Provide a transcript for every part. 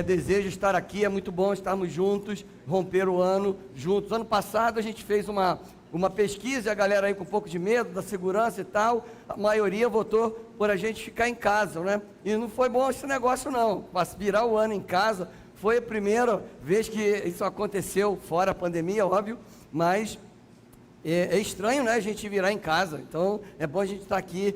deseja estar aqui, é muito bom estarmos juntos, romper o ano juntos. Ano passado a gente fez uma pesquisa, a galera aí com um pouco de medo da segurança e tal, a maioria votou por a gente ficar em casa, né? E não foi bom esse negócio não, virar o ano em casa, foi a primeira vez que isso aconteceu, fora a pandemia, óbvio, mas é estranho, né, a gente virar em casa, então é bom a gente estar aqui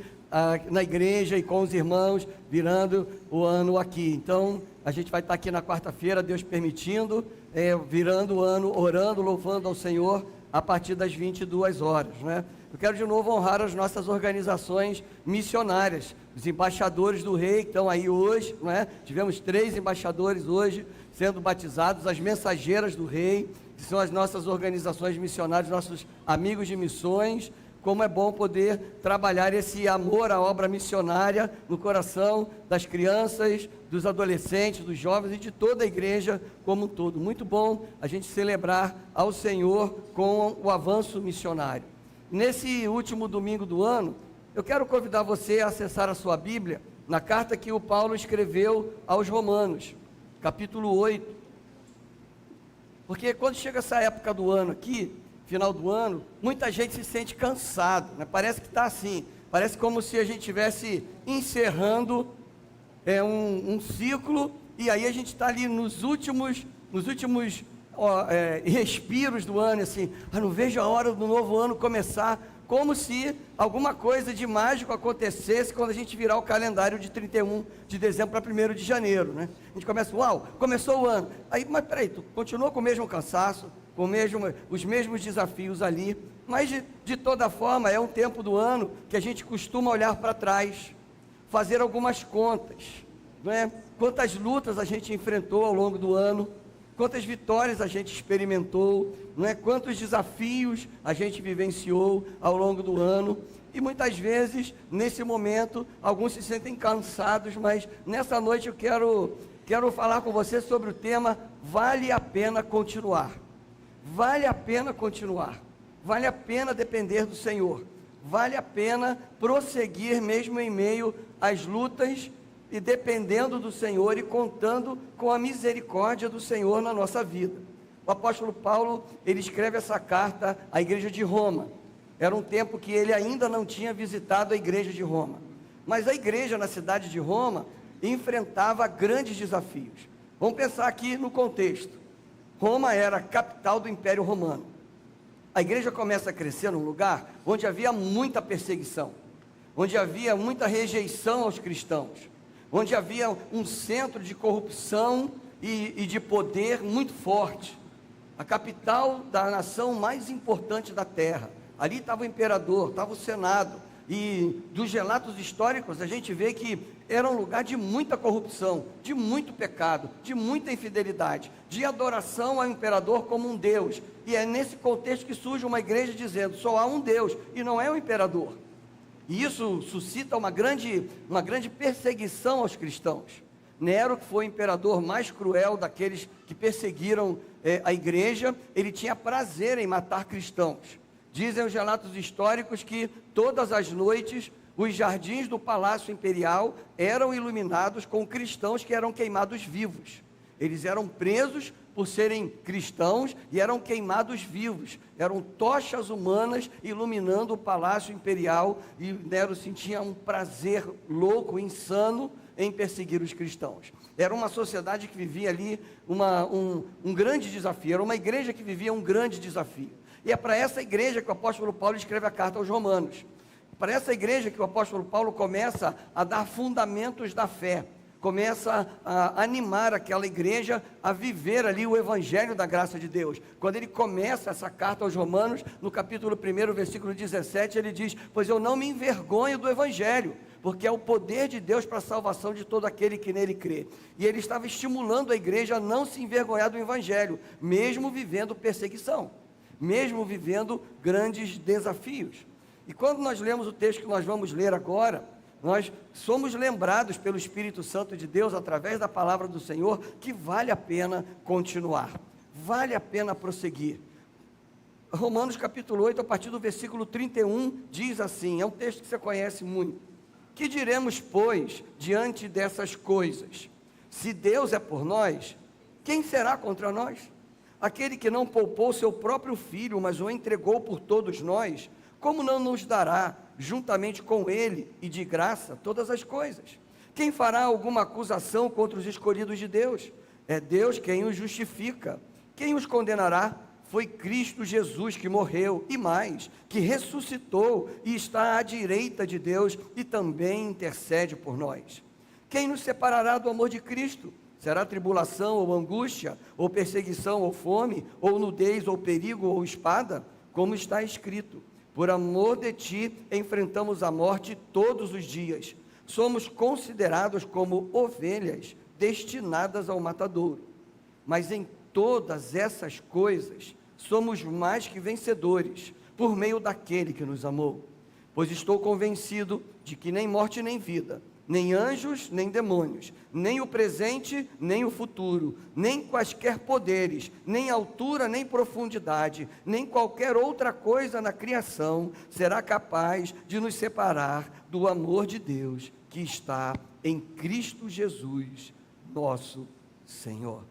na igreja e com os irmãos, virando o ano aqui. Então, a gente vai estar aqui na quarta-feira, Deus permitindo, virando o ano, orando, louvando ao Senhor, a partir das 22 horas, né? Eu quero de novo honrar as nossas organizações missionárias, os embaixadores do Rei que estão aí hoje, né? Tivemos 3 embaixadores hoje sendo batizados, as mensageiras do Rei, que são as nossas organizações missionárias, nossos amigos de missões. Como é bom poder trabalhar esse amor à obra missionária no coração das crianças, dos adolescentes, dos jovens e de toda a igreja como um todo. Muito bom a gente celebrar ao Senhor com o avanço missionário. Nesse último domingo do ano, eu quero convidar você a acessar a sua Bíblia na carta que o Paulo escreveu aos Romanos, capítulo 8. Porque quando chega essa época do ano aqui, final do ano, muita gente se sente cansado, né? Parece que está assim, parece como se a gente estivesse encerrando um ciclo, e aí a gente está ali nos últimos respiros do ano, assim, não vejo a hora do novo ano começar, como se alguma coisa de mágico acontecesse quando a gente virar o calendário de 31 de dezembro para 1º de janeiro, né? A gente começa, uau, começou o ano, aí, mas peraí, tu continua com o mesmo cansaço, com os mesmos desafios ali, mas de toda forma é um tempo do ano que a gente costuma olhar para trás, fazer algumas contas, não é? Quantas lutas a gente enfrentou ao longo do ano, quantas vitórias a gente experimentou, não é? Quantos desafios a gente vivenciou ao longo do ano, e muitas vezes, nesse momento, alguns se sentem cansados, mas nessa noite eu quero falar com você sobre o tema, vale a pena continuar. Vale a pena continuar, vale a pena depender do Senhor, vale a pena prosseguir mesmo em meio às lutas e dependendo do Senhor e contando com a misericórdia do Senhor na nossa vida. O apóstolo Paulo, ele escreve essa carta à igreja de Roma. Era um tempo que ele ainda não tinha visitado a igreja de Roma, mas a igreja na cidade de Roma enfrentava grandes desafios. Vamos pensar aqui no contexto. Roma era a capital do Império Romano. A igreja começa a crescer num lugar onde havia muita perseguição, onde havia muita rejeição aos cristãos, onde havia um centro de corrupção e de poder muito forte. A capital da nação mais importante da terra. Ali estava o imperador, estava o senado. E dos relatos históricos a gente vê que era um lugar de muita corrupção, de muito pecado, de muita infidelidade, de adoração ao imperador como um Deus. E é nesse contexto que surge uma igreja dizendo, só há um Deus e não é o imperador. E isso suscita uma grande perseguição aos cristãos. Nero, que foi o imperador mais cruel daqueles que perseguiram a igreja, ele tinha prazer em matar cristãos. Dizem os relatos históricos que todas as noites os jardins do Palácio Imperial eram iluminados com cristãos que eram queimados vivos. Eles eram presos por serem cristãos e eram queimados vivos. Eram tochas humanas iluminando o Palácio Imperial e Nero sentia um prazer louco, insano em perseguir os cristãos. Era uma sociedade que vivia ali um grande desafio, era uma igreja que vivia um grande desafio. E é para essa igreja que o apóstolo Paulo escreve a carta aos Romanos. Para essa igreja que o apóstolo Paulo começa a dar fundamentos da fé, começa a animar aquela igreja a viver ali o evangelho da graça de Deus. Quando ele começa essa carta aos Romanos, no capítulo 1, versículo 17, ele diz, pois eu não me envergonho do evangelho, porque é o poder de Deus para a salvação de todo aquele que nele crê. E ele estava estimulando a igreja a não se envergonhar do evangelho, mesmo vivendo perseguição, mesmo vivendo grandes desafios. E quando nós lemos o texto que nós vamos ler agora, nós somos lembrados pelo Espírito Santo de Deus, através da palavra do Senhor, que vale a pena continuar, vale a pena prosseguir. Romanos capítulo 8, a partir do versículo 31, diz assim, é um texto que você conhece muito. Que diremos, pois, diante dessas coisas? Se Deus é por nós, quem será contra nós? Aquele que não poupou seu próprio filho, mas o entregou por todos nós, como não nos dará, juntamente com ele e de graça, todas as coisas? Quem fará alguma acusação contra os escolhidos de Deus? É Deus quem os justifica. Quem os condenará? Foi Cristo Jesus que morreu, e mais, que ressuscitou e está à direita de Deus e também intercede por nós. Quem nos separará do amor de Cristo? Será tribulação ou angústia, ou perseguição ou fome, ou nudez ou perigo ou espada? Como está escrito: por amor de ti enfrentamos a morte todos os dias. Somos considerados como ovelhas destinadas ao matadouro. Mas em todas essas coisas somos mais que vencedores, por meio daquele que nos amou. Pois estou convencido de que nem morte nem vida, nem anjos nem demônios, nem o presente nem o futuro, nem quaisquer poderes, nem altura nem profundidade, nem qualquer outra coisa na criação será capaz de nos separar do amor de Deus que está em Cristo Jesus, nosso Senhor.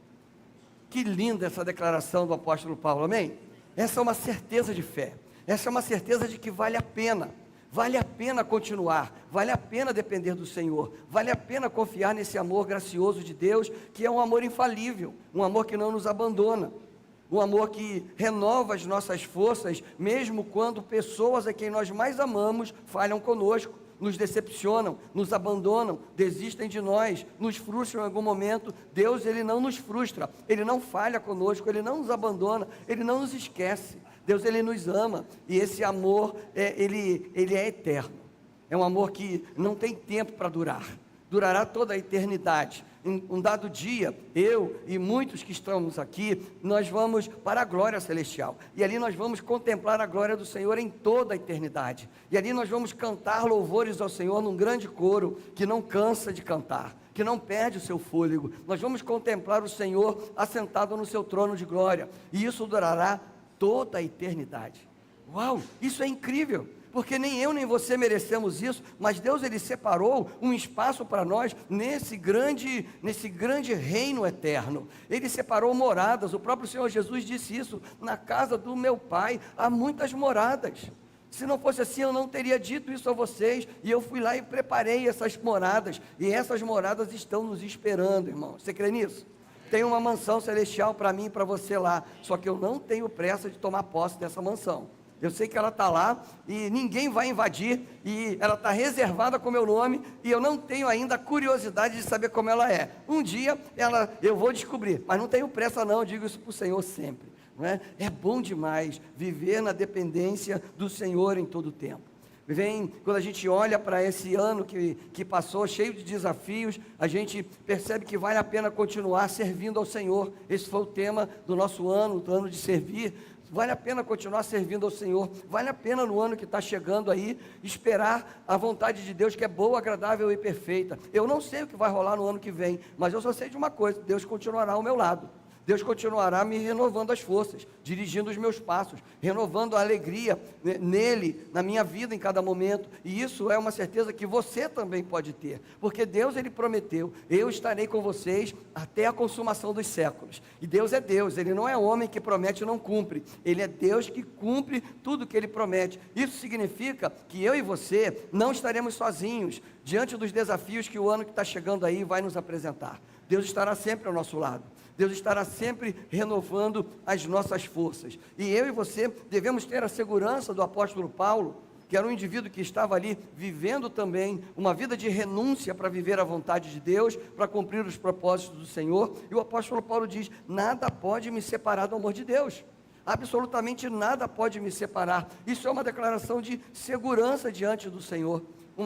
Que linda essa declaração do apóstolo Paulo, amém? Essa é uma certeza de fé, essa é uma certeza de que vale a pena continuar, vale a pena depender do Senhor, vale a pena confiar nesse amor gracioso de Deus, que é um amor infalível, um amor que não nos abandona, um amor que renova as nossas forças, mesmo quando pessoas a quem nós mais amamos falham conosco, nos decepcionam, nos abandonam, desistem de nós, nos frustram em algum momento. Deus, Ele não nos frustra, Ele não falha conosco, Ele não nos abandona, Ele não nos esquece. Deus, Ele nos ama, e esse amor, ele é eterno, é um amor que não tem tempo para durar, durará toda a eternidade. Em um dado dia, eu e muitos que estamos aqui, nós vamos para a glória celestial, e ali nós vamos contemplar a glória do Senhor em toda a eternidade, e ali nós vamos cantar louvores ao Senhor num grande coro, que não cansa de cantar, que não perde o seu fôlego. Nós vamos contemplar o Senhor assentado no seu trono de glória, e isso durará toda a eternidade. Uau, isso é incrível, porque nem eu nem você merecemos isso, mas Deus, Ele separou um espaço para nós nesse grande reino eterno. Ele separou moradas. O próprio Senhor Jesus disse isso: na casa do meu Pai há muitas moradas. Se não fosse assim, eu não teria dito isso a vocês, e eu fui lá e preparei essas moradas, e essas moradas estão nos esperando, irmão. Você crê nisso? Tem uma mansão celestial para mim e para você lá, só que eu não tenho pressa de tomar posse dessa mansão. Eu sei que ela está lá e ninguém vai invadir, e ela está reservada com o meu nome, e eu não tenho ainda a curiosidade de saber como ela é. Um dia eu vou descobrir, mas não tenho pressa não, eu digo isso para o Senhor sempre, não é? É bom demais viver na dependência do Senhor em todo o tempo. Quando a gente olha para esse ano que passou, cheio de desafios, a gente percebe que vale a pena continuar servindo ao Senhor. Esse foi o tema do nosso ano, do ano de servir. Vale a pena continuar servindo ao Senhor, vale a pena no ano que está chegando aí, esperar a vontade de Deus, que é boa, agradável e perfeita. Eu não sei o que vai rolar no ano que vem, mas eu só sei de uma coisa: Deus continuará ao meu lado. Deus continuará me renovando as forças, dirigindo os meus passos, renovando a alegria nele, na minha vida em cada momento, e isso é uma certeza que você também pode ter, porque Deus, Ele prometeu: eu estarei com vocês até a consumação dos séculos. E Deus é Deus, Ele não é homem que promete e não cumpre, Ele é Deus que cumpre tudo que Ele promete. Isso significa que eu e você não estaremos sozinhos diante dos desafios que o ano que está chegando aí vai nos apresentar. Deus estará sempre ao nosso lado, Deus estará sempre renovando as nossas forças, e eu e você devemos ter a segurança do apóstolo Paulo, que era um indivíduo que estava ali vivendo também uma vida de renúncia para viver a vontade de Deus, para cumprir os propósitos do Senhor. E o apóstolo Paulo diz: nada pode me separar do amor de Deus, absolutamente nada pode me separar. Isso é uma declaração de segurança diante do Senhor,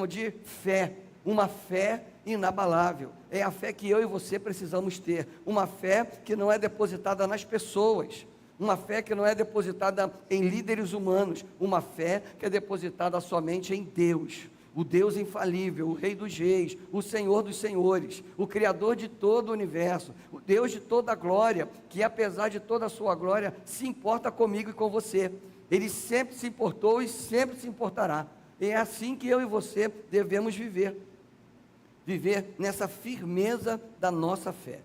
de fé, uma fé inabalável. É a fé que eu e você precisamos ter, uma fé que não é depositada nas pessoas, uma fé que não é depositada em líderes humanos, uma fé que é depositada somente em Deus, o Deus infalível, o Rei dos Reis, o Senhor dos Senhores, o Criador de todo o universo, o Deus de toda a glória, que apesar de toda a sua glória, se importa comigo e com você. Ele sempre se importou e sempre se importará. É assim que eu e você devemos viver. viver nessa firmeza da nossa fé.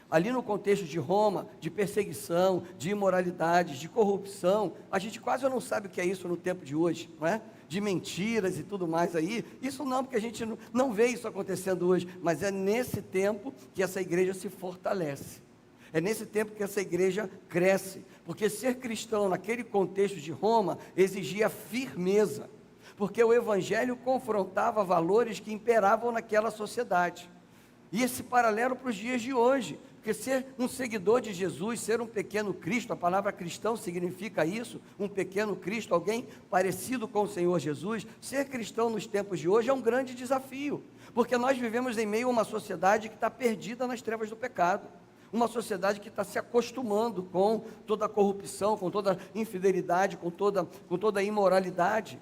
Ali no contexto de Roma, de perseguição, de imoralidades, de corrupção, a gente quase não sabe o que é isso no tempo de hoje, não é? De mentiras e tudo mais aí, isso não, porque a gente não vê isso acontecendo hoje, mas é nesse tempo que essa igreja se fortalece, é nesse tempo que essa igreja cresce, porque ser cristão naquele contexto de Roma exigia firmeza, porque o evangelho confrontava valores que imperavam naquela sociedade, e esse paralelo para os dias de hoje, porque ser um seguidor de Jesus, ser um pequeno Cristo, a palavra cristão significa isso, um pequeno Cristo, alguém parecido com o Senhor Jesus, ser cristão nos tempos de hoje é um grande desafio, porque nós vivemos em meio a uma sociedade que está perdida nas trevas do pecado, uma sociedade que está se acostumando com toda a corrupção, com toda a infidelidade, com toda a imoralidade,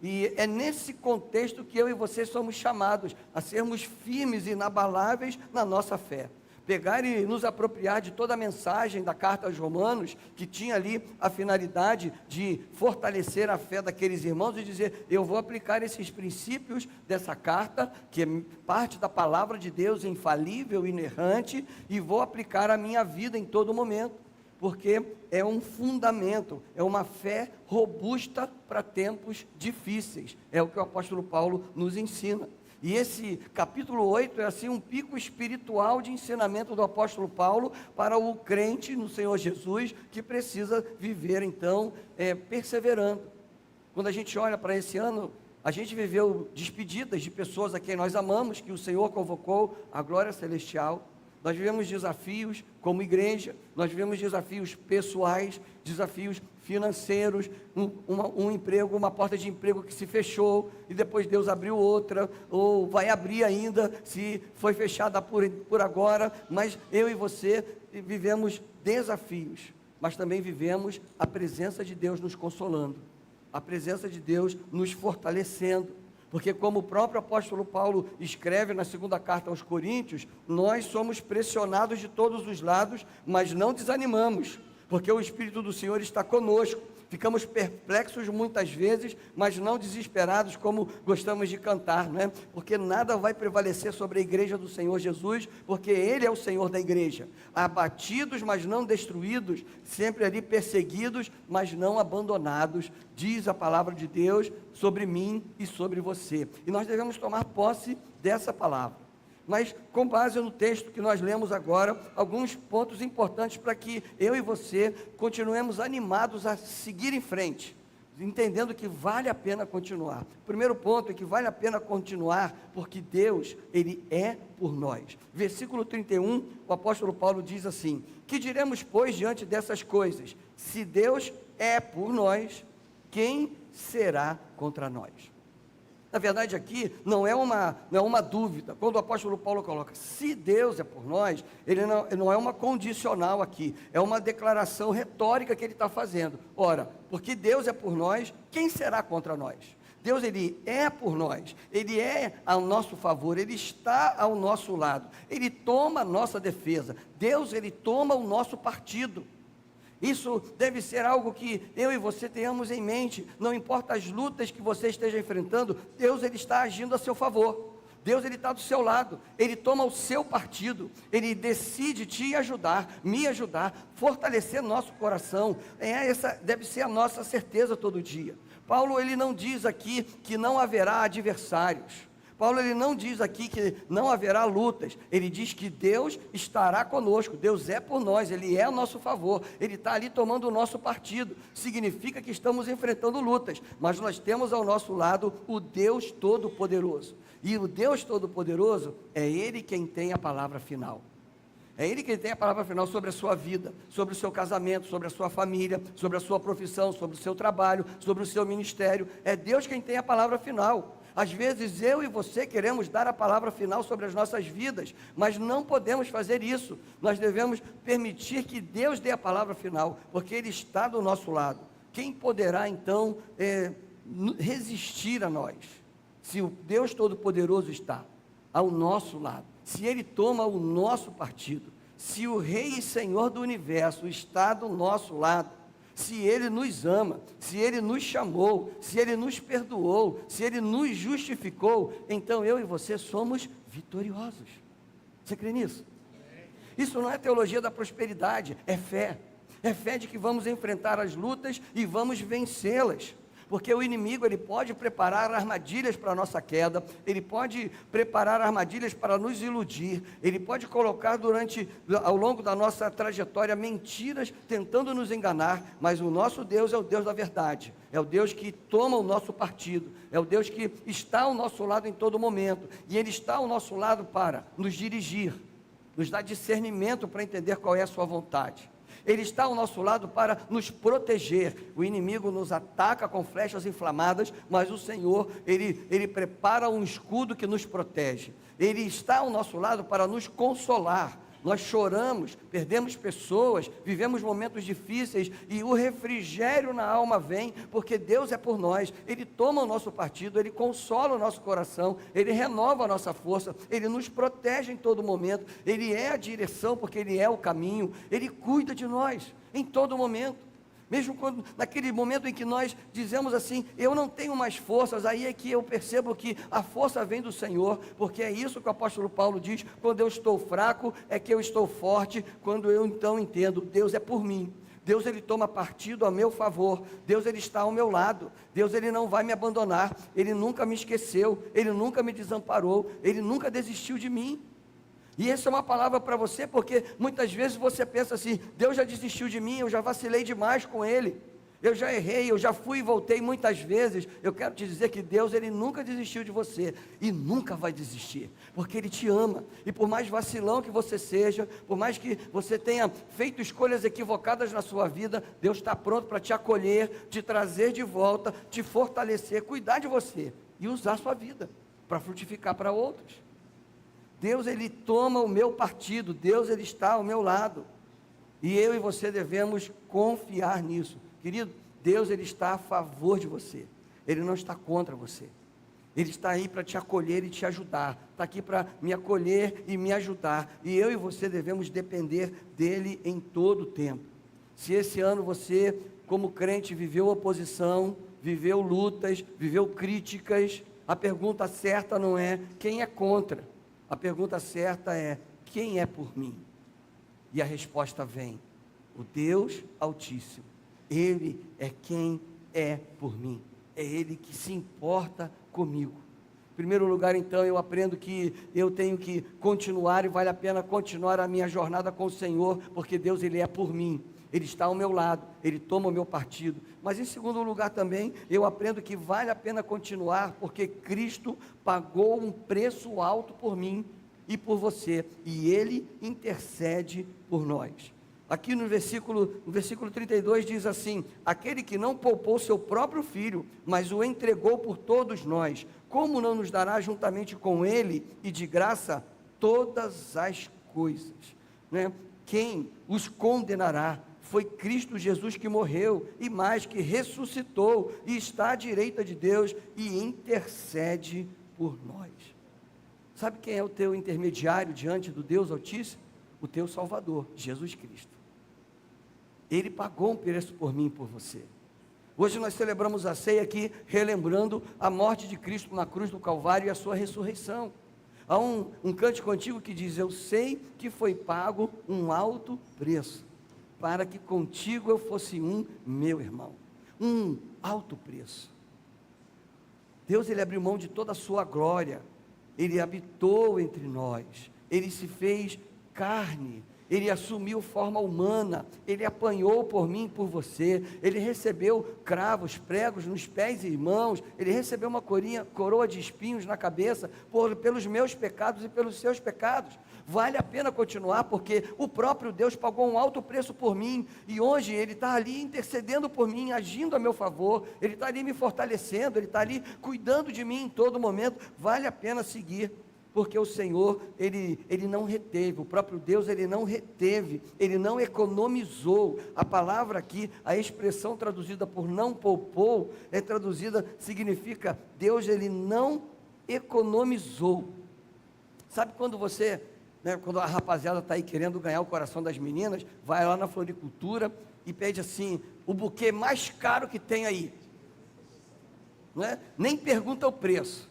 e é nesse contexto que eu e você somos chamados a sermos firmes e inabaláveis na nossa fé, pegar e nos apropriar de toda a mensagem da carta aos Romanos, que tinha ali a finalidade de fortalecer a fé daqueles irmãos e dizer, eu vou aplicar esses princípios dessa carta, que é parte da palavra de Deus, infalível, inerrante, e vou aplicar a minha vida em todo momento, porque é um fundamento, é uma fé robusta para tempos difíceis, é o que o apóstolo Paulo nos ensina. E esse capítulo 8 é assim um pico espiritual de ensinamento do apóstolo Paulo para o crente no Senhor Jesus, que precisa viver então perseverando. Quando a gente olha para esse ano, a gente viveu despedidas de pessoas a quem nós amamos, que o Senhor convocou à glória celestial. Nós vivemos desafios como igreja, nós vivemos desafios pessoais, desafios financeiros, um emprego, uma porta de emprego que se fechou, e depois Deus abriu outra, ou vai abrir ainda, se foi fechada por agora, mas eu e você vivemos desafios, mas também vivemos a presença de Deus nos consolando, a presença de Deus nos fortalecendo, porque como o próprio apóstolo Paulo escreve na segunda carta aos Coríntios, nós somos pressionados de todos os lados, mas não desanimamos, porque o Espírito do Senhor está conosco, ficamos perplexos muitas vezes, mas não desesperados como gostamos de cantar, não é? Porque nada vai prevalecer sobre a igreja do Senhor Jesus, porque Ele é o Senhor da igreja, abatidos, mas não destruídos, sempre ali perseguidos, mas não abandonados, diz a palavra de Deus sobre mim e sobre você, e nós devemos tomar posse dessa palavra. Mas com base no texto que nós lemos agora, alguns pontos importantes para que eu e você continuemos animados a seguir em frente, entendendo que vale a pena continuar. O primeiro ponto é que vale a pena continuar, porque Deus, Ele é por nós. Versículo 31, o apóstolo Paulo diz assim, que diremos, pois, diante dessas coisas? Se Deus é por nós, quem será contra nós? Na verdade aqui não é uma dúvida, quando o apóstolo Paulo coloca, se Deus é por nós, ele não é uma condicional aqui, é uma declaração retórica que ele está fazendo. Ora, porque Deus é por nós, quem será contra nós? Deus, Ele é por nós, Ele é ao nosso favor, Ele está ao nosso lado, Ele toma a nossa defesa, Deus, Ele toma o nosso partido. Isso deve ser algo que eu e você tenhamos em mente, não importa as lutas que você esteja enfrentando, Deus, Ele está agindo a seu favor, Deus, Ele está do seu lado, Ele toma o seu partido, Ele decide te ajudar, me ajudar, fortalecer nosso coração, essa deve ser a nossa certeza todo dia. Paulo, ele não diz aqui que não haverá adversários, Paulo, ele não diz aqui que não haverá lutas, ele diz que Deus estará conosco, Deus é por nós, Ele é a nosso favor, Ele está ali tomando o nosso partido, significa que estamos enfrentando lutas, mas nós temos ao nosso lado o Deus Todo-Poderoso, e o Deus Todo-Poderoso é Ele quem tem a palavra final. É Ele quem tem a palavra final sobre a sua vida, sobre o seu casamento, sobre a sua família, sobre a sua profissão, sobre o seu trabalho, sobre o seu ministério, é Deus quem tem a palavra final. Às vezes eu e você queremos dar a palavra final sobre as nossas vidas, mas não podemos fazer isso, nós devemos permitir que Deus dê a palavra final, porque Ele está do nosso lado. Quem poderá então resistir a nós, se o Deus Todo-Poderoso está ao nosso lado, se Ele toma o nosso partido, se o Rei e Senhor do Universo está do nosso lado, se Ele nos ama, se Ele nos chamou, se Ele nos perdoou, se Ele nos justificou, então eu e você somos vitoriosos. Você crê nisso? Isso não é teologia da prosperidade, é fé. É fé de que vamos enfrentar as lutas e vamos vencê-las. Porque o inimigo, ele pode preparar armadilhas para a nossa queda, ele pode preparar armadilhas para nos iludir, ele pode colocar ao longo da nossa trajetória mentiras tentando nos enganar, mas o nosso Deus é o Deus da verdade, é o Deus que toma o nosso partido, é o Deus que está ao nosso lado em todo momento, e Ele está ao nosso lado para nos dirigir, nos dar discernimento para entender qual é a sua vontade. Ele está ao nosso lado para nos proteger. O inimigo nos ataca com flechas inflamadas, mas o Senhor, Ele prepara um escudo que nos protege. Ele está ao nosso lado para nos consolar. Nós choramos, perdemos pessoas, vivemos momentos difíceis e o refrigério na alma vem, porque Deus é por nós, Ele toma o nosso partido, Ele consola o nosso coração, Ele renova a nossa força, Ele nos protege em todo momento, Ele é a direção, porque Ele é o caminho, Ele cuida de nós em todo momento. Mesmo quando, naquele momento em que nós dizemos assim, eu não tenho mais forças, aí é que eu percebo que a força vem do Senhor, porque é isso que o apóstolo Paulo diz, quando eu estou fraco, é que eu estou forte, quando eu então entendo, Deus é por mim, Deus Ele toma partido a meu favor, Deus Ele está ao meu lado, Deus Ele não vai me abandonar, Ele nunca me esqueceu, Ele nunca me desamparou, Ele nunca desistiu de mim. E essa é uma palavra para você, porque muitas vezes você pensa assim, Deus já desistiu de mim, eu já vacilei demais com Ele, eu já errei, eu já fui e voltei muitas vezes. Eu quero te dizer que Deus, Ele nunca desistiu de você, e nunca vai desistir, porque Ele te ama, e por mais vacilão que você seja, por mais que você tenha feito escolhas equivocadas na sua vida, Deus está pronto para te acolher, te trazer de volta, te fortalecer, cuidar de você, e usar a sua vida, para frutificar para outros. Deus, Ele toma o meu partido, Deus, Ele está ao meu lado, e eu e você devemos confiar nisso, querido. Deus, Ele está a favor de você, Ele não está contra você, Ele está aí para te acolher e te ajudar, está aqui para me acolher e me ajudar, e eu e você devemos depender dEle em todo o tempo. Se esse ano você, como crente, viveu oposição, viveu lutas, viveu críticas, a pergunta certa não é quem é contra, a pergunta certa é, quem é por mim? E a resposta vem, o Deus Altíssimo, Ele é quem é por mim, é Ele que se importa comigo. Em primeiro lugar, então, eu aprendo que eu tenho que continuar, e vale a pena continuar a minha jornada com o Senhor, porque Deus, Ele é por mim, Ele está ao meu lado, Ele toma o meu partido. Mas em segundo lugar também, eu aprendo que vale a pena continuar, porque Cristo pagou um preço alto por mim e por você, e Ele intercede por nós. Aqui no versículo 32 diz assim, aquele que não poupou seu próprio filho, mas o entregou por todos nós, como não nos dará juntamente com Ele, e de graça, todas as coisas, né? Quem os condenará? Foi Cristo Jesus que morreu, e mais, que ressuscitou, e está à direita de Deus, e intercede por nós. Sabe quem é o teu intermediário diante do Deus Altíssimo? O teu Salvador, Jesus Cristo. Ele pagou um preço por mim e por você. Hoje nós celebramos a ceia aqui, relembrando a morte de Cristo na cruz do Calvário e a sua ressurreição. Há um cântico antigo que diz, eu sei que foi pago um alto preço, para que contigo eu fosse um, meu irmão. Um alto preço. Deus, Ele abriu mão de toda a sua glória, Ele habitou entre nós, Ele se fez carne, Ele assumiu forma humana, Ele apanhou por mim e por você, Ele recebeu cravos, pregos nos pés e mãos, Ele recebeu uma coroa de espinhos na cabeça, pelos meus pecados e pelos seus pecados. Vale a pena continuar, porque o próprio Deus pagou um alto preço por mim, e hoje Ele está ali intercedendo por mim, agindo a meu favor, Ele está ali me fortalecendo, Ele está ali cuidando de mim em todo momento. Vale a pena seguir, porque o Senhor, Ele não reteve, o próprio Deus, Ele não reteve, Ele não economizou. A palavra aqui, a expressão traduzida por não poupou, significa, Deus, Ele não economizou. Sabe quando você, quando a rapaziada está aí querendo ganhar o coração das meninas, vai lá na floricultura e pede assim, o buquê mais caro que tem aí, não é? Nem pergunta o preço.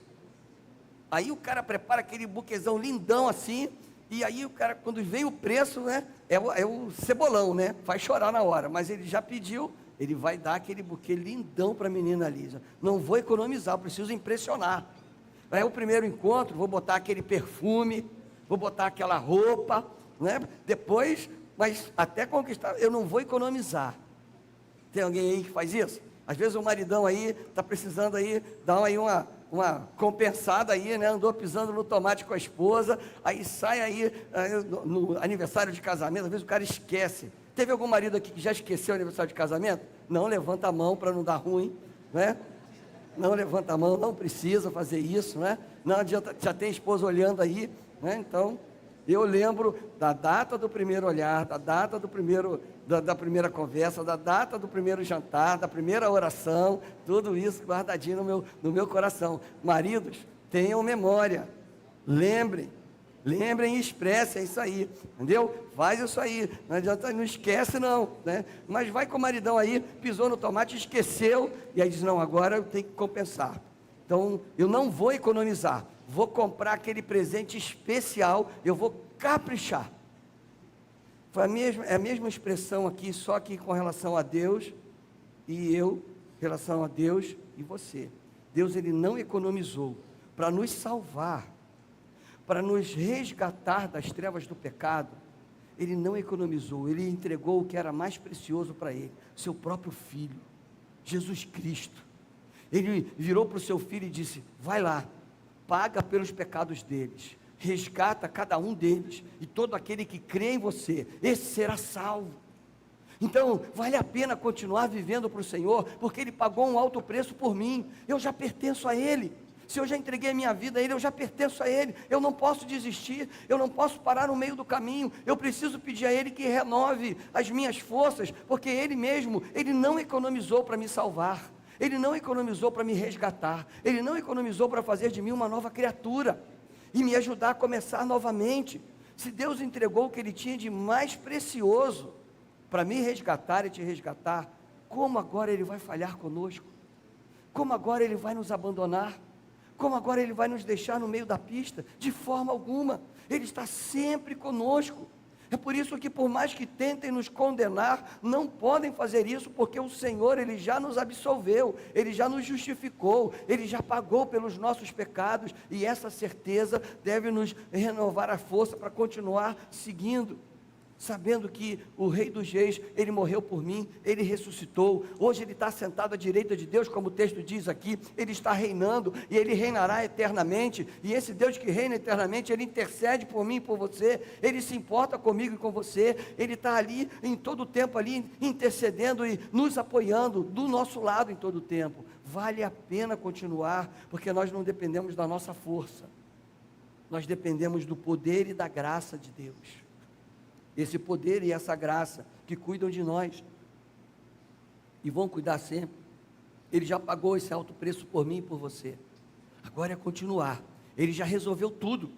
Aí o cara prepara aquele buquezão lindão assim, e aí o cara, quando vem o preço, né, é o cebolão, né, faz chorar na hora, mas ele já pediu, ele vai dar aquele buquê lindão para a menina Lígia. Não vou economizar, preciso impressionar. É o primeiro encontro, vou botar aquele perfume, vou botar aquela roupa, né, depois, mas até conquistar, eu não vou economizar. Tem alguém aí que faz isso? Às vezes o maridão aí está precisando aí dar aí uma compensada aí, né? Andou pisando no tomate com a esposa, aí sai aí no aniversário de casamento, às vezes o cara esquece. Teve algum marido aqui que já esqueceu o aniversário de casamento? Não levanta a mão para não dar ruim, né? Não levanta a mão, não precisa fazer isso, né? Não adianta, já tem esposa olhando aí, né? Então, eu lembro da data do primeiro olhar, da data do primeiro, da primeira conversa, da data do primeiro jantar, da primeira oração, tudo isso guardadinho no meu coração. Maridos, tenham memória, lembrem e expressem isso aí, entendeu? Faz isso aí, não adianta, não esquece não, né? Mas vai com o maridão aí, pisou no tomate, esqueceu, e aí diz, não, agora eu tenho que compensar. Então, eu não vou economizar, vou comprar aquele presente especial, eu vou caprichar. Foi a mesma expressão aqui, só que com relação a Deus e eu, em relação a Deus e você. Deus, ele não economizou para nos salvar, para nos resgatar das trevas do pecado. Ele não economizou, ele entregou o que era mais precioso para ele, seu próprio Filho, Jesus Cristo. Ele virou para o seu filho e disse, vai lá, paga pelos pecados deles, resgata cada um deles, e todo aquele que crê em você, esse será salvo. Então, vale a pena continuar vivendo para o Senhor, porque Ele pagou um alto preço por mim, eu já pertenço a Ele. Se eu já entreguei a minha vida a Ele, eu já pertenço a Ele, eu não posso desistir, eu não posso parar no meio do caminho, eu preciso pedir a Ele que renove as minhas forças, porque Ele mesmo, Ele não economizou para me salvar, Ele não economizou para me resgatar, Ele não economizou para fazer de mim uma nova criatura, e me ajudar a começar novamente. Se Deus entregou o que Ele tinha de mais precioso, para me resgatar e te resgatar, como agora Ele vai falhar conosco? Como agora Ele vai nos abandonar? Como agora Ele vai nos deixar no meio da pista? De forma alguma, Ele está sempre conosco. É por isso que, por mais que tentem nos condenar, não podem fazer isso, porque o Senhor, Ele já nos absolveu, Ele já nos justificou, Ele já pagou pelos nossos pecados, e essa certeza deve nos renovar a força para continuar seguindo, sabendo que o Rei dos Reis, Ele morreu por mim, Ele ressuscitou, hoje Ele está sentado à direita de Deus, como o texto diz aqui, Ele está reinando, e Ele reinará eternamente, e esse Deus que reina eternamente, Ele intercede por mim e por você, Ele se importa comigo e com você, Ele está ali, em todo o tempo ali, intercedendo e nos apoiando, do nosso lado em todo o tempo. Vale a pena continuar, porque nós não dependemos da nossa força, nós dependemos do poder e da graça de Deus. Esse poder e essa graça que cuidam de nós e vão cuidar sempre. Ele já pagou esse alto preço por mim e por você. Agora é continuar. Ele já resolveu tudo.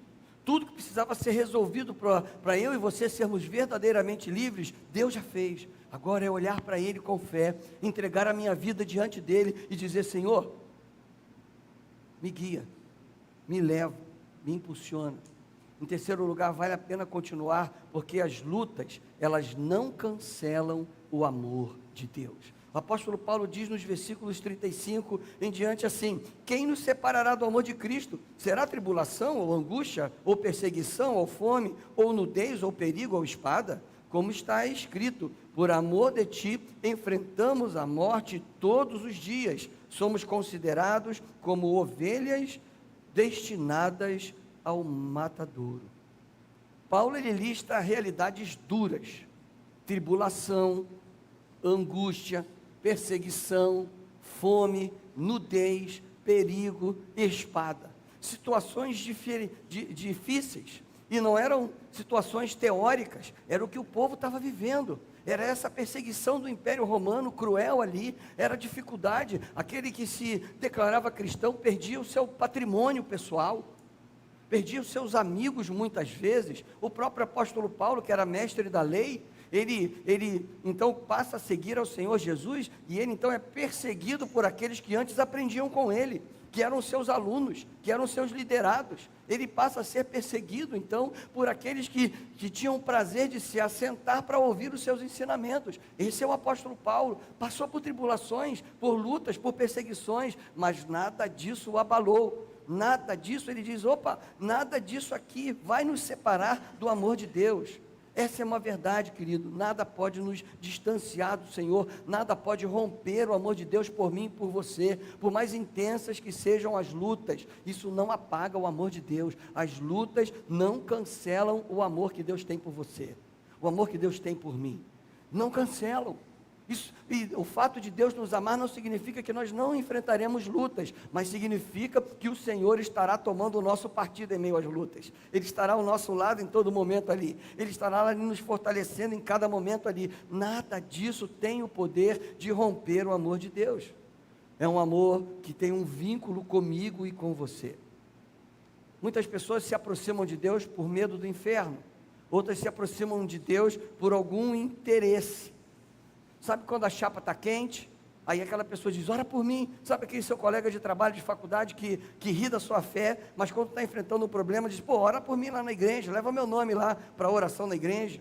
Tudo que precisava ser resolvido para eu e você sermos verdadeiramente livres, Deus já fez. Agora é olhar para Ele com fé, entregar a minha vida diante dEle e dizer, Senhor, me guia, me leva, me impulsiona. Em terceiro lugar, vale a pena continuar, porque as lutas, elas não cancelam o amor de Deus. O apóstolo Paulo diz nos versículos 35 em diante assim, quem nos separará do amor de Cristo? Será tribulação, ou angústia, ou perseguição, ou fome, ou nudez, ou perigo, ou espada? Como está escrito, por amor de ti, enfrentamos a morte todos os dias, somos considerados como ovelhas destinadas ao matadouro. Paulo, ele lista realidades duras, tribulação, angústia, perseguição, fome, nudez, perigo, espada, situações difíceis, e não eram situações teóricas, era o que o povo estava vivendo, era essa perseguição do Império Romano cruel ali, era dificuldade, aquele que se declarava cristão perdia o seu patrimônio pessoal, perdia os seus amigos muitas vezes. O próprio apóstolo Paulo, que era mestre da lei, ele então passa a seguir ao Senhor Jesus, e ele então é perseguido por aqueles que antes aprendiam com ele, que eram seus alunos, que eram seus liderados. Ele passa a ser perseguido, então, por aqueles que tinham o prazer de se assentar para ouvir os seus ensinamentos. Esse é o apóstolo Paulo, passou por tribulações, por lutas, por perseguições, mas nada disso o abalou. Nada disso, ele diz, opa, nada disso aqui vai nos separar do amor de Deus. Essa é uma verdade, querido, nada pode nos distanciar do Senhor, nada pode romper o amor de Deus por mim e por você, por mais intensas que sejam as lutas, isso não apaga o amor de Deus, as lutas não cancelam o amor que Deus tem por você, o amor que Deus tem por mim, não cancelam. Isso, e o fato de Deus nos amar não significa que nós não enfrentaremos lutas, mas significa que o Senhor estará tomando o nosso partido em meio às lutas. Ele estará ao nosso lado em todo momento ali. Ele estará ali nos fortalecendo em cada momento ali. Nada disso tem o poder de romper o amor de Deus. É um amor que tem um vínculo comigo e com você. Muitas pessoas se aproximam de Deus por medo do inferno. Outras se aproximam de Deus por algum interesse. Sabe quando a chapa está quente, aí aquela pessoa diz, ora por mim. Sabe aquele seu colega de trabalho, de faculdade, que ri da sua fé, mas quando está enfrentando um problema, diz, pô, ora por mim lá na igreja, leva meu nome lá para a oração na igreja.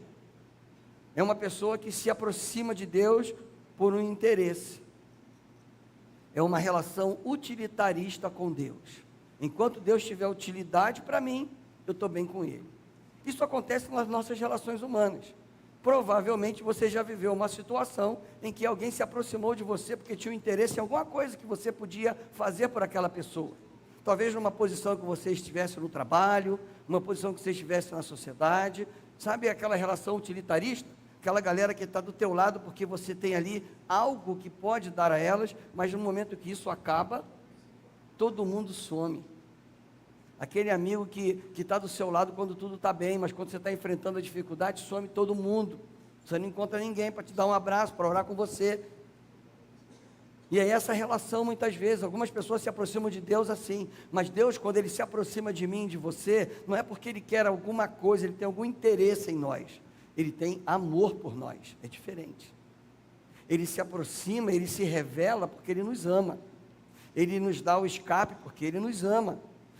É uma pessoa que se aproxima de Deus por um interesse. É uma relação utilitarista com Deus. Enquanto Deus tiver utilidade para mim, eu estou bem com Ele. Isso acontece nas nossas relações humanas. Provavelmente você já viveu uma situação em que alguém se aproximou de você porque tinha um interesse em alguma coisa que você podia fazer por aquela pessoa. Talvez numa posição que você estivesse no trabalho, numa posição que você estivesse na sociedade. Sabe aquela relação utilitarista? Aquela galera que está do teu lado porque você tem ali algo que pode dar a elas, mas no momento que isso acaba, todo mundo some. Aquele amigo que está do seu lado quando tudo está bem, mas quando você está enfrentando a dificuldade, some todo mundo. Você não encontra ninguém para te dar um abraço, para orar com você. E é essa relação muitas vezes, algumas pessoas se aproximam de Deus assim, mas Deus, quando Ele se aproxima de mim, de você, não é porque Ele quer alguma coisa, Ele tem algum interesse em nós. Ele tem amor por nós, é diferente. Ele se aproxima, Ele se revela porque Ele nos ama. Ele nos dá o escape porque Ele nos ama.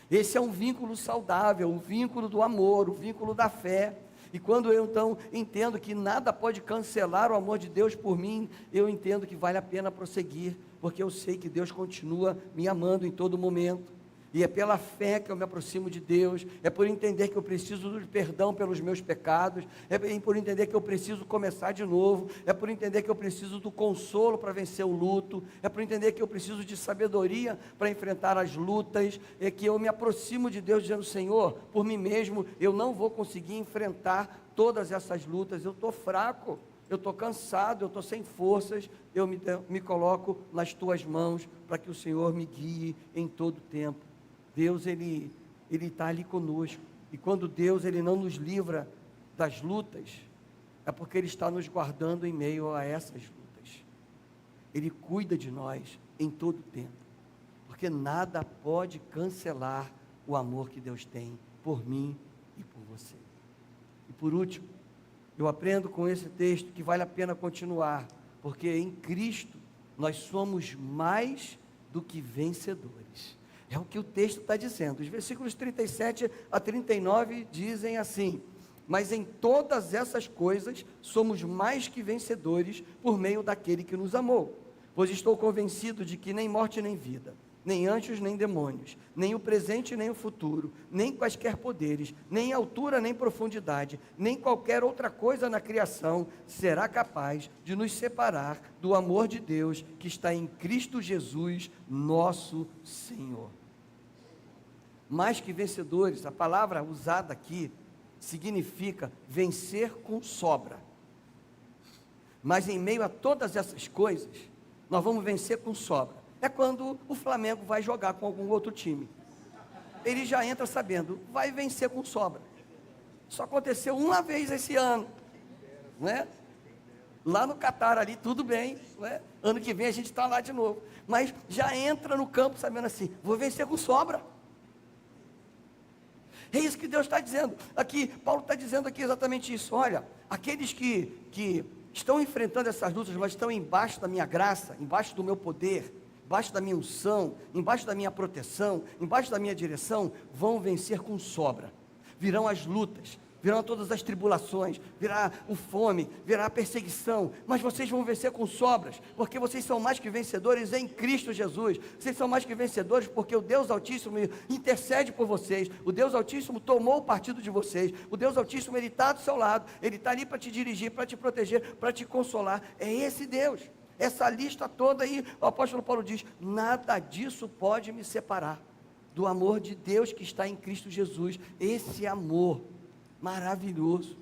Esse é um vínculo saudável, um vínculo do amor, um vínculo da fé. E quando eu então entendo que nada pode cancelar o amor de Deus por mim, eu entendo que vale a pena prosseguir, porque eu sei que Deus continua me amando em todo momento. E é pela fé que eu me aproximo de Deus, é por entender que eu preciso de perdão pelos meus pecados, é por entender que eu preciso começar de novo, é por entender que eu preciso do consolo para vencer o luto, é por entender que eu preciso de sabedoria para enfrentar as lutas, é que eu me aproximo de Deus dizendo, Senhor, por mim mesmo eu não vou conseguir enfrentar todas essas lutas, eu estou fraco, eu estou cansado, eu estou sem forças, eu me coloco nas tuas mãos para que o Senhor me guie em todo tempo. Deus, Ele está ali conosco, e quando Deus, Ele não nos livra das lutas, é porque Ele está nos guardando em meio a essas lutas, Ele cuida de nós em todo tempo, porque nada pode cancelar o amor que Deus tem por mim e por você. E por último, eu aprendo com esse texto que vale a pena continuar, porque em Cristo nós somos mais do que vencedores. É o que o texto está dizendo. Os versículos 37 a 39 dizem assim, mas em todas essas coisas somos mais que vencedores por meio daquele que nos amou, pois estou convencido de que nem morte nem vida, nem anjos nem demônios, nem o presente nem o futuro, nem quaisquer poderes, nem altura nem profundidade, nem qualquer outra coisa na criação será capaz de nos separar do amor de Deus que está em Cristo Jesus, nosso Senhor. Mais que vencedores, a palavra usada aqui significa vencer com sobra. Mas em meio a todas essas coisas, nós vamos vencer com sobra. É quando o Flamengo vai jogar com algum outro time. Ele já entra sabendo, vai vencer com sobra. Isso aconteceu uma vez esse ano, né? Lá no Catar ali, tudo bem, né? Ano que vem a gente está lá de novo. Mas já entra no campo sabendo assim, vou vencer com sobra. É isso que Deus está dizendo aqui. Paulo está dizendo aqui exatamente isso. Olha, aqueles que estão enfrentando essas lutas, mas estão embaixo da minha graça, embaixo do meu poder, embaixo da minha unção, embaixo da minha proteção, embaixo da minha direção, vão vencer com sobra. Virão as lutas, virão todas as tribulações, virá o fome, virá a perseguição, mas vocês vão vencer com sobras, porque vocês são mais que vencedores em Cristo Jesus. Vocês são mais que vencedores porque o Deus Altíssimo intercede por vocês, o Deus Altíssimo tomou o partido de vocês, o Deus Altíssimo, Ele está do seu lado, Ele está ali para te dirigir, para te proteger, para te consolar. É esse Deus. Essa lista toda aí, o apóstolo Paulo diz: nada disso pode me separar do amor de Deus que está em Cristo Jesus. Esse amor maravilhoso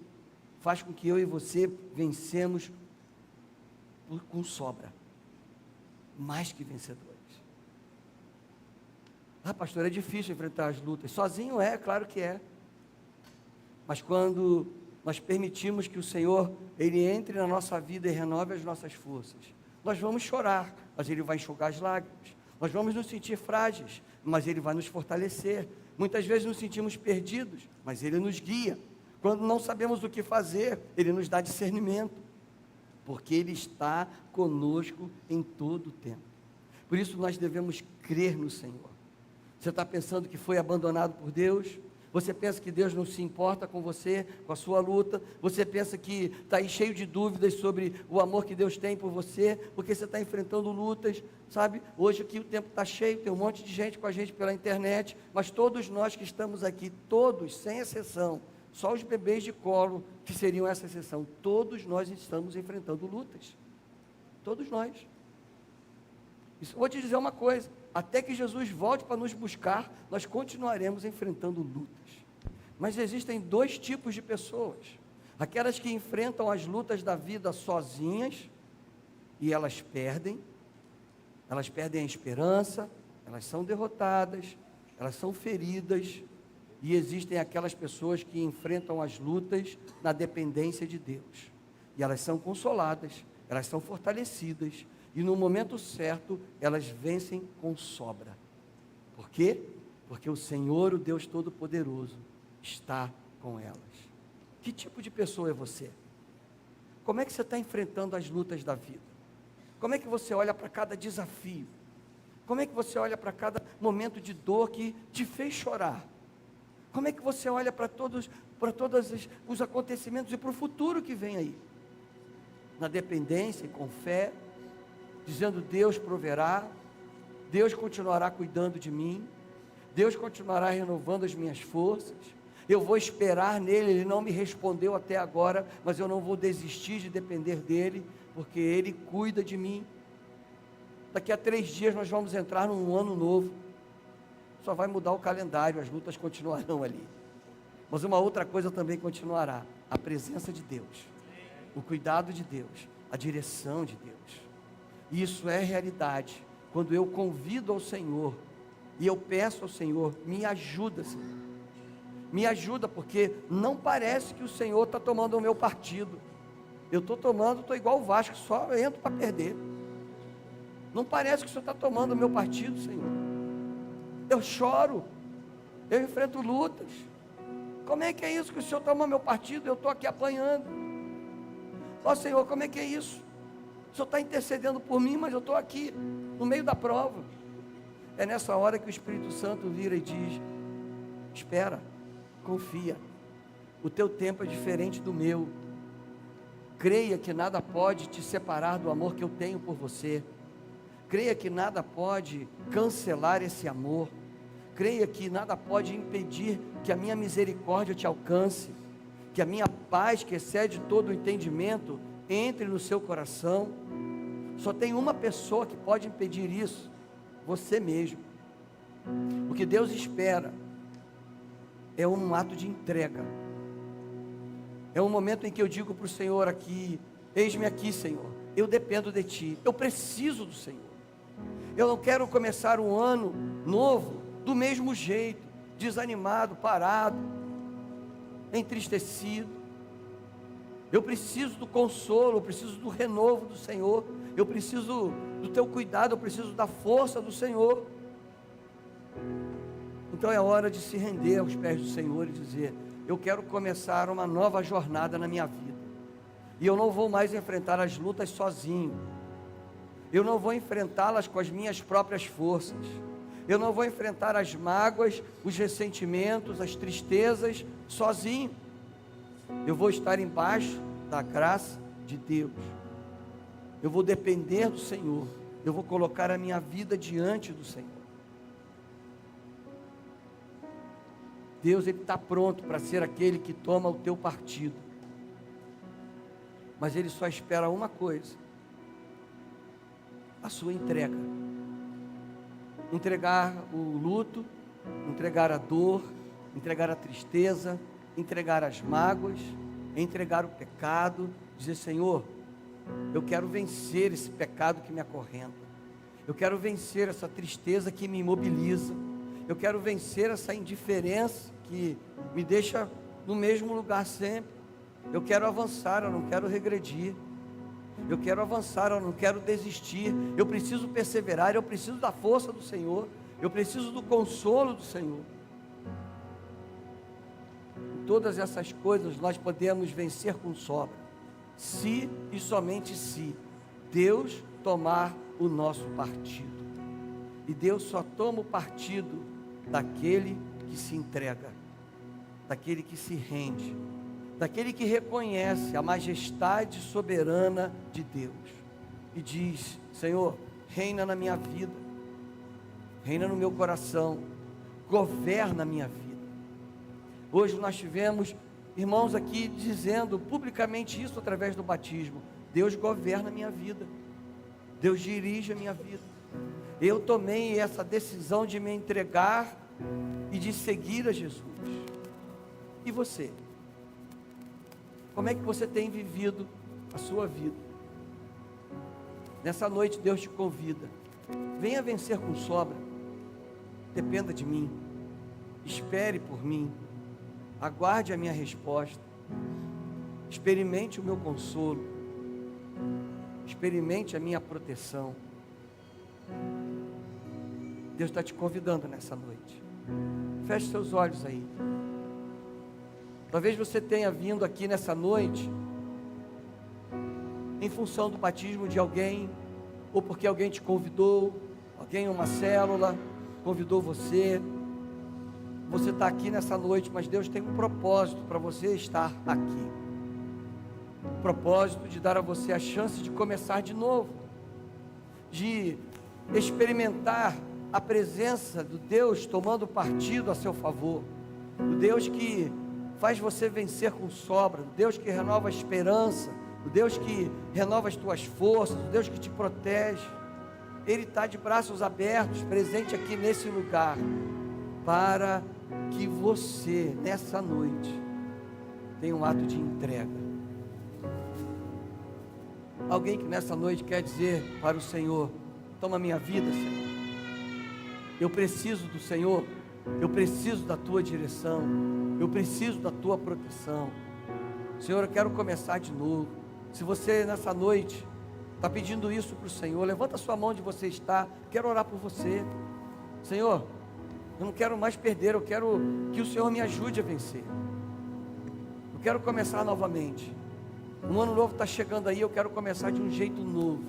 faz com que eu e você vencemos com sobra, mais que vencedores. Pastor, é difícil enfrentar as lutas, sozinho claro que é, mas quando nós permitimos que o Senhor, Ele entre na nossa vida e renove as nossas forças, nós vamos chorar, mas Ele vai enxugar as lágrimas, nós vamos nos sentir frágeis, mas Ele vai nos fortalecer. Muitas vezes nos sentimos perdidos, mas Ele nos guia. Quando não sabemos o que fazer, Ele nos dá discernimento, porque Ele está conosco em todo o tempo. Por isso nós devemos crer no Senhor. Você está pensando que foi abandonado por Deus? Você pensa que Deus não se importa com você, com a sua luta? Você pensa que está aí cheio de dúvidas sobre o amor que Deus tem por você, porque você está enfrentando lutas, sabe? Hoje aqui o tempo está cheio, tem um monte de gente com a gente pela internet, mas todos nós que estamos aqui, todos, sem exceção, só os bebês de colo que seriam essa exceção, todos nós estamos enfrentando lutas, todos nós. Vou te dizer uma coisa: até que Jesus volte para nos buscar, nós continuaremos enfrentando lutas. Mas existem dois tipos de pessoas: aquelas que enfrentam as lutas da vida sozinhas, e elas perdem a esperança, elas são derrotadas, elas são feridas. E existem aquelas pessoas que enfrentam as lutas na dependência de Deus, e elas são consoladas, elas são fortalecidas, e no momento certo, elas vencem com sobra. Por quê? Porque o Senhor, o Deus Todo-Poderoso, está com elas. Que tipo de pessoa é você? Como é que você está enfrentando as lutas da vida? Como é que você olha para cada desafio? Como é que você olha para cada momento de dor que te fez chorar? Como é que você olha para todos os acontecimentos e para o futuro que vem aí? Na dependência e com fé, dizendo: Deus proverá, Deus continuará cuidando de mim, Deus continuará renovando as minhas forças, eu vou esperar nele. Ele não me respondeu até agora, mas eu não vou desistir de depender dele, porque Ele cuida de mim. Daqui a 3 dias nós vamos entrar num ano novo, só vai mudar o calendário, as lutas continuarão ali, mas uma outra coisa também continuará: a presença de Deus, o cuidado de Deus, a direção de Deus. Isso é realidade quando eu convido ao Senhor e eu peço ao Senhor: me ajuda, Senhor, me ajuda, porque não parece que o Senhor está tomando o meu partido. Eu estou igual o Vasco, só entro para perder. Não parece que o Senhor está tomando o meu partido, Senhor. Eu choro, eu enfrento lutas. Como é que é isso que o Senhor toma meu partido? Eu estou aqui apanhando. Senhor, como é que é isso? O Senhor está intercedendo por mim, mas eu estou aqui no meio da prova. É nessa hora que o Espírito Santo vira e diz: espera, confia, o teu tempo é diferente do meu. Creia que nada pode te separar do amor que eu tenho por você. Creia que nada pode cancelar esse amor. Creia que nada pode impedir que a minha misericórdia te alcance, que a minha paz, que excede todo o entendimento, entre no seu coração. Só tem uma pessoa que pode impedir isso: você mesmo. O que Deus espera é um ato de entrega. É um momento em que eu digo para o Senhor aqui: eis-me aqui, Senhor, eu dependo de Ti, eu preciso do Senhor. Eu não quero começar um ano novo do mesmo jeito, desanimado, parado, entristecido. Eu preciso do consolo, eu preciso do renovo do Senhor, eu preciso do Teu cuidado, eu preciso da força do Senhor. Então é hora de se render aos pés do Senhor e dizer: eu quero começar uma nova jornada na minha vida, e eu não vou mais enfrentar as lutas sozinho. Eu não vou enfrentá-las com as minhas próprias forças. Eu não vou enfrentar as mágoas, os ressentimentos, as tristezas sozinho. Eu vou estar embaixo da graça de Deus. Eu vou depender do Senhor. Eu vou colocar a minha vida diante do Senhor. Deus, Ele está pronto para ser aquele que toma o teu partido. Mas Ele só espera uma coisa: a sua entrega. Entregar o luto, entregar a dor, entregar a tristeza, entregar as mágoas, entregar o pecado, dizer: Senhor, eu quero vencer esse pecado que me acorrenta, eu quero vencer essa tristeza que me imobiliza, eu quero vencer essa indiferença que me deixa no mesmo lugar sempre. Eu quero avançar, eu não quero regredir. Eu quero avançar, eu não quero desistir. Eu preciso perseverar, eu preciso da força do Senhor, eu preciso do consolo do Senhor. Em todas essas coisas nós podemos vencer com sobra, se e somente se Deus tomar o nosso partido. E Deus só toma o partido daquele que se entrega, daquele que se rende, daquele que reconhece a majestade soberana de Deus e diz: Senhor, reina na minha vida, reina no meu coração, governa a minha vida. Hoje nós tivemos irmãos aqui dizendo publicamente isso através do batismo: Deus governa a minha vida, Deus dirige a minha vida. Eu tomei essa decisão de me entregar e de seguir a Jesus. E você? Como é que você tem vivido a sua vida? Nessa noite Deus te convida: venha vencer com sobra, dependa de mim, espere por mim, aguarde a minha resposta, experimente o meu consolo, experimente a minha proteção. Deus está te convidando nessa noite. Feche seus olhos aí. Talvez você tenha vindo aqui nessa noite em função do batismo de alguém, ou porque alguém te convidou, alguém em uma célula convidou você. Você está aqui nessa noite, mas Deus tem um propósito para você estar aqui. Um propósito de dar a você a chance de começar de novo, de experimentar a presença do Deus tomando partido a seu favor, do Deus que faz você vencer com sobra, o Deus que renova a esperança, o Deus que renova as tuas forças, o Deus que te protege. Ele está de braços abertos, presente aqui nesse lugar, para que você, nessa noite, tenha um ato de entrega. Alguém que nessa noite quer dizer para o Senhor: toma minha vida, Senhor, eu preciso do Senhor, eu preciso da tua direção, eu preciso da tua proteção. Senhor, eu quero começar de novo. Se você nessa noite está pedindo isso para o Senhor, levanta a sua mão onde você está. Quero orar por você. Senhor, eu não quero mais perder, eu quero que o Senhor me ajude a vencer. Eu quero começar novamente. Um ano novo está chegando aí, eu quero começar de um jeito novo.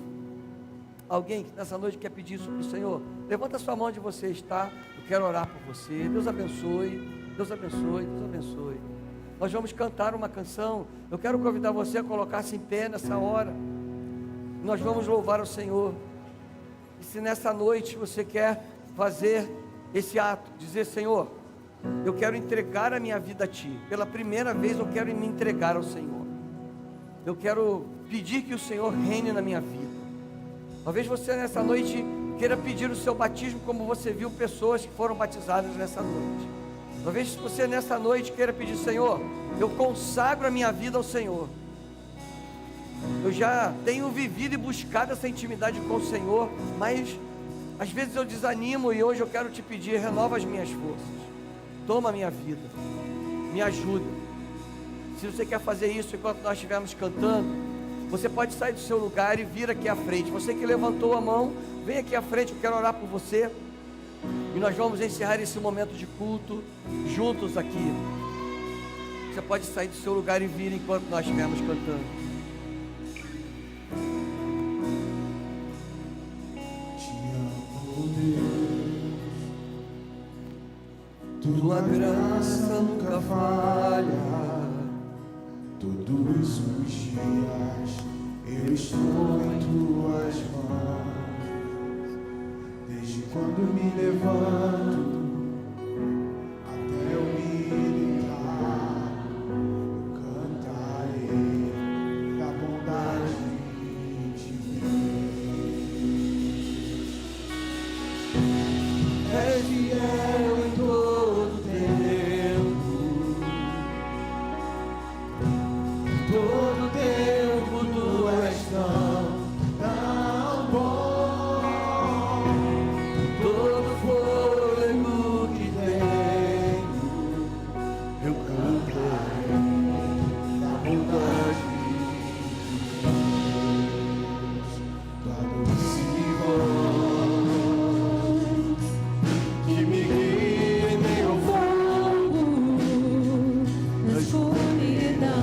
Alguém que nessa noite quer pedir isso para o Senhor, levanta a sua mão onde você está. Eu quero orar por você. Deus abençoe, Deus abençoe, Deus abençoe. Nós vamos cantar uma canção. Eu quero convidar você a colocar-se em pé nessa hora. Nós vamos louvar o Senhor. E se nessa noite você quer fazer esse ato, dizer: Senhor, eu quero entregar a minha vida a Ti. Pela primeira vez eu quero me entregar ao Senhor. Eu quero pedir que o Senhor reine na minha vida. Talvez você nessa noite queira pedir o seu batismo, como você viu pessoas que foram batizadas nessa noite. Talvez você nessa noite queira pedir: Senhor, eu consagro a minha vida ao Senhor. Eu já tenho vivido e buscado essa intimidade com o Senhor, mas às vezes eu desanimo, e hoje eu quero te pedir: renova as minhas forças, toma a minha vida, me ajuda. Se você quer fazer isso enquanto nós estivermos cantando, você pode sair do seu lugar e vir aqui à frente. Você que levantou a mão, vem aqui à frente, eu quero orar por você. E nós vamos encerrar esse momento de culto juntos aqui. Você pode sair do seu lugar e vir enquanto nós estivermos cantando. tua graça nunca falha. Todos os dias eu estou em tuas mãos. Desde quando me levanto até eu me deitar, eu cantarei da bondade de Deus. És fiel em todo tempo. Todo tempo tu és tão bom. Todo fôlego que tenho, eu cantarei da bondade de Deus. Tua doce voz que me guia em meio ao fogo, na escuridão.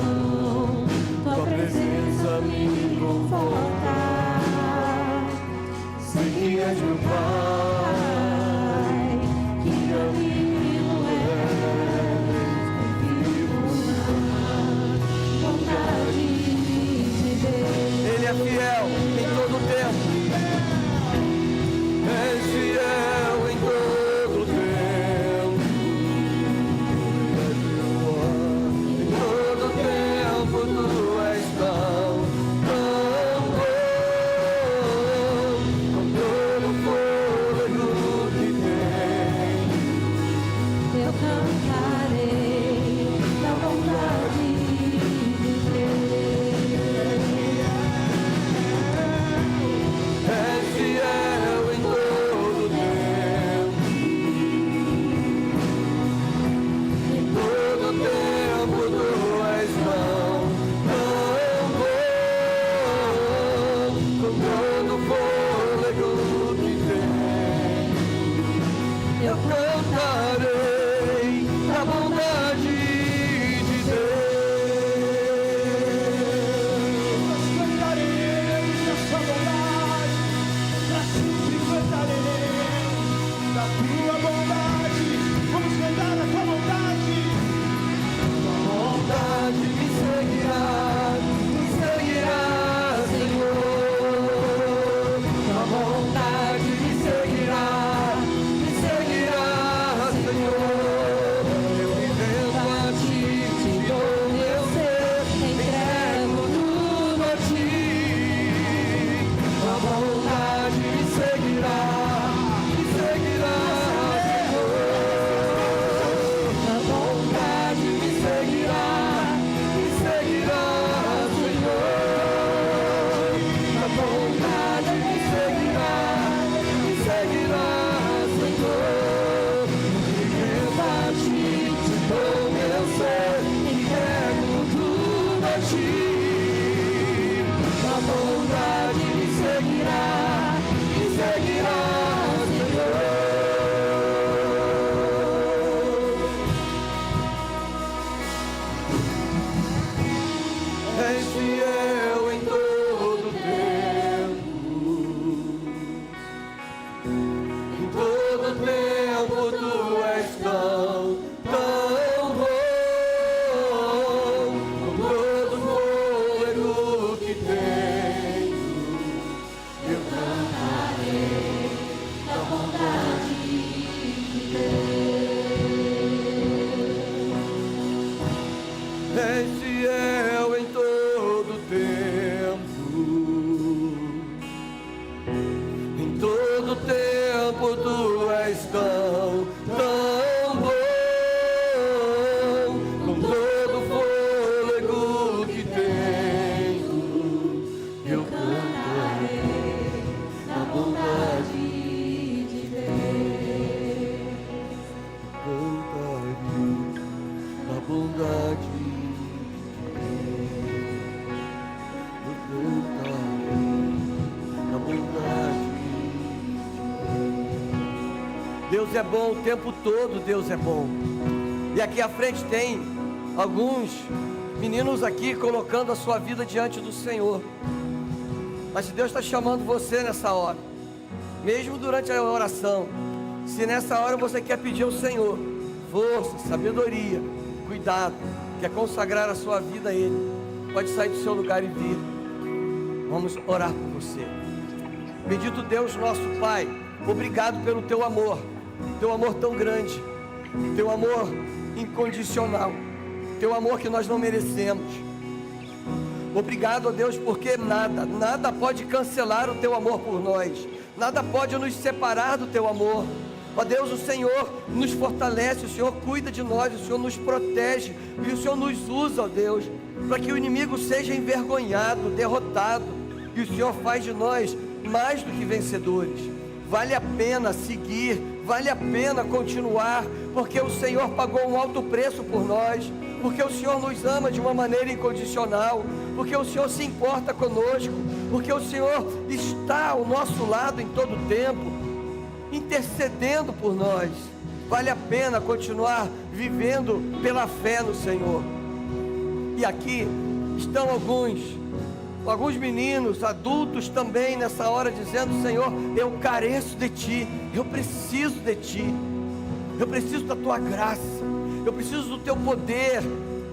Tua presença me conforta. Sei que és meu Pai, que amigo és, vivo na vontade de Deus. Ele é fiel em todo o tempo. És fiel em todo o tempo. Em todo o tempo tu és tão bom. Com todo o fôlego que tenho, Eu cantarei da bondade de Deus. és fiel em todo o tempo. Em todo o tempo tu és tão bom. Com todo o fôlego que tenho, eu cantarei da bondade de Deus. Cantarei da sua bondade, pra sempre cantarei da tua bondade. Vamos cantar a tua bondade. Tua bondade me seguirá, Senhor. Tua bondade me seguirá, Senhor. Eu me rendo a ti, te dou meu ser, entrego tudo a ti. Tua bondade me seguirá, Senhor. Tua bondade me seguirá, Senhor. Tua bondade me seguirá, Senhor. Me rendo a ti, te dou meu ser, entrego tudo a ti. Tua bondade me seguirá, Senhor. És fiel em todo tempo. Em todo tempo tu és tão bom. Com todo fôlego que tenho, eu cantarei da bondade de Deus. És fiel em todo tempo. Em todo tempo tu és tão bom. Com todo fôlego que tenho, eu cantarei da bondade de Deus. Cantarei da bondade de Deus. Eu cantarei da bondade. Deus é bom o tempo todo, Deus é bom. E aqui à frente tem alguns meninos aqui colocando a sua vida diante do Senhor. Mas se Deus está chamando você nessa hora, mesmo durante a oração, se nessa hora você quer pedir ao Senhor, força, sabedoria, cuidado, quer consagrar a sua vida a Ele, pode sair do seu lugar e vir. Vamos orar por você. Bendito Deus, nosso Pai, obrigado pelo Teu amor tão grande, Teu amor incondicional, Teu amor que nós não merecemos. Obrigado, ó Deus, porque nada pode cancelar o Teu amor por nós, nada pode nos separar do Teu amor. Ó Deus, o Senhor nos fortalece, o Senhor cuida de nós, o Senhor nos protege, e o Senhor nos usa, ó Deus, para que o inimigo seja envergonhado, derrotado, e o Senhor faz de nós mais do que vencedores. Vale a pena seguir, vale a pena continuar, porque o Senhor pagou um alto preço por nós, porque o Senhor nos ama de uma maneira incondicional, porque o Senhor se importa conosco, porque o Senhor está ao nosso lado em todo o tempo, intercedendo por nós. Vale a pena continuar vivendo pela fé no Senhor. E aqui estão alguns meninos, adultos também nessa hora dizendo: Senhor, eu careço de Ti, eu preciso de Ti, eu preciso da Tua graça, eu preciso do Teu poder,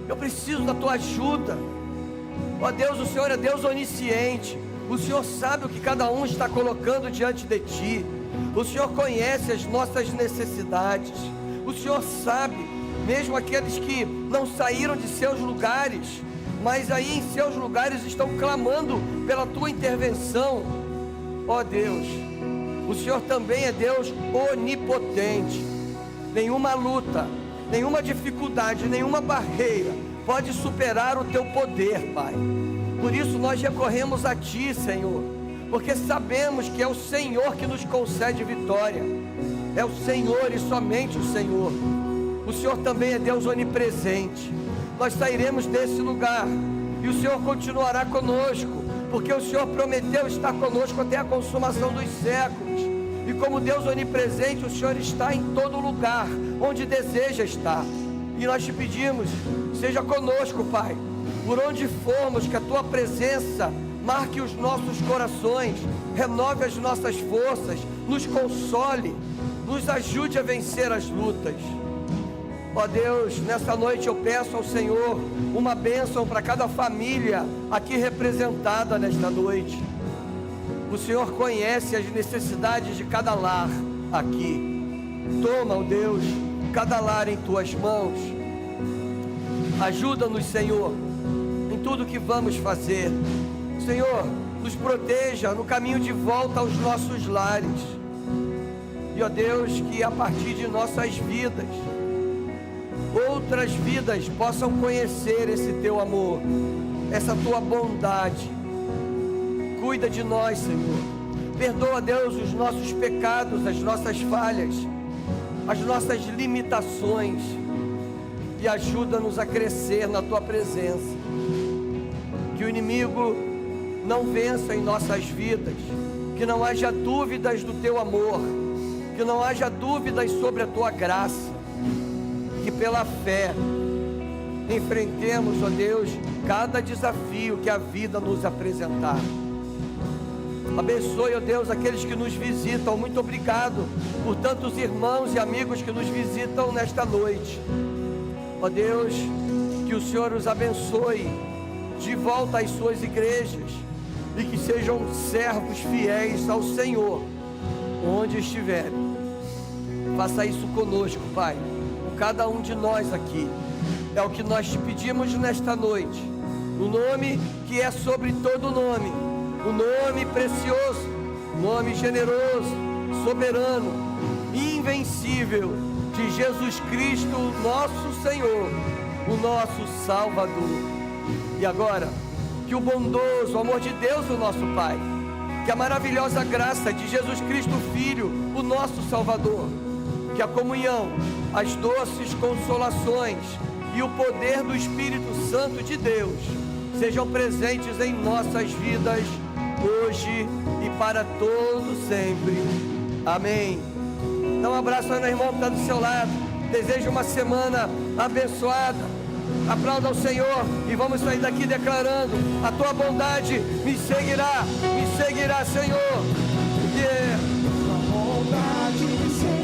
eu preciso da Tua ajuda. Ó Deus, o Senhor é Deus onisciente, o Senhor sabe o que cada um está colocando diante de Ti, o Senhor conhece as nossas necessidades, o Senhor sabe, mesmo aqueles que não saíram de seus lugares, mas aí em seus lugares estão clamando pela Tua intervenção. Ó Deus, o Senhor também é Deus onipotente. Nenhuma luta, nenhuma dificuldade, nenhuma barreira pode superar o Teu poder, Pai. Por isso nós recorremos a Ti, Senhor, porque sabemos que é o Senhor que nos concede vitória. É o Senhor e somente o Senhor. O Senhor também é Deus onipresente. Nós sairemos desse lugar e o Senhor continuará conosco, porque o Senhor prometeu estar conosco até a consumação dos séculos. E como Deus onipresente, o Senhor está em todo lugar onde deseja estar. E nós te pedimos, seja conosco, Pai, por onde formos, que a Tua presença marque os nossos corações, renove as nossas forças, nos console, nos ajude a vencer as lutas. Ó Deus, nessa noite eu peço ao Senhor uma bênção para cada família aqui representada nesta noite. O Senhor conhece as necessidades de cada lar aqui. Toma, ó Deus, cada lar em Tuas mãos. Ajuda-nos, Senhor, em tudo que vamos fazer. Senhor, nos proteja no caminho de volta aos nossos lares. E ó Deus, que a partir de nossas vidas, outras vidas possam conhecer esse Teu amor, essa Tua bondade. Cuida de nós, Senhor. Perdoa, Deus, os nossos pecados, as nossas falhas, as nossas limitações, e ajuda-nos a crescer na Tua presença. Que o inimigo não vença em nossas vidas, que não haja dúvidas do Teu amor, que não haja dúvidas sobre a Tua graça, que pela fé enfrentemos, ó Deus, cada desafio que a vida nos apresentar. Abençoe, ó Deus, aqueles que nos visitam. Muito obrigado por tantos irmãos e amigos que nos visitam nesta noite. Ó Deus, que o Senhor os abençoe de volta às suas igrejas e que sejam servos fiéis ao Senhor onde estiverem. Faça isso conosco, Pai, com cada um de nós aqui. É o que nós te pedimos nesta noite, no nome que é sobre todo nome, o nome precioso, o nome generoso, soberano, invencível de Jesus Cristo, nosso Senhor, o nosso Salvador. E agora, que o bondoso amor de Deus, o nosso Pai, que a maravilhosa graça de Jesus Cristo, Filho, o nosso Salvador, que a comunhão, as doces consolações e o poder do Espírito Santo de Deus sejam presentes em nossas vidas, hoje e para todo sempre. Amém. Dá um abraço aí no irmão que está do seu lado. Desejo uma semana abençoada. Aplauda ao Senhor e vamos sair daqui declarando: a Tua bondade me seguirá, Senhor. A bondade me seguirá.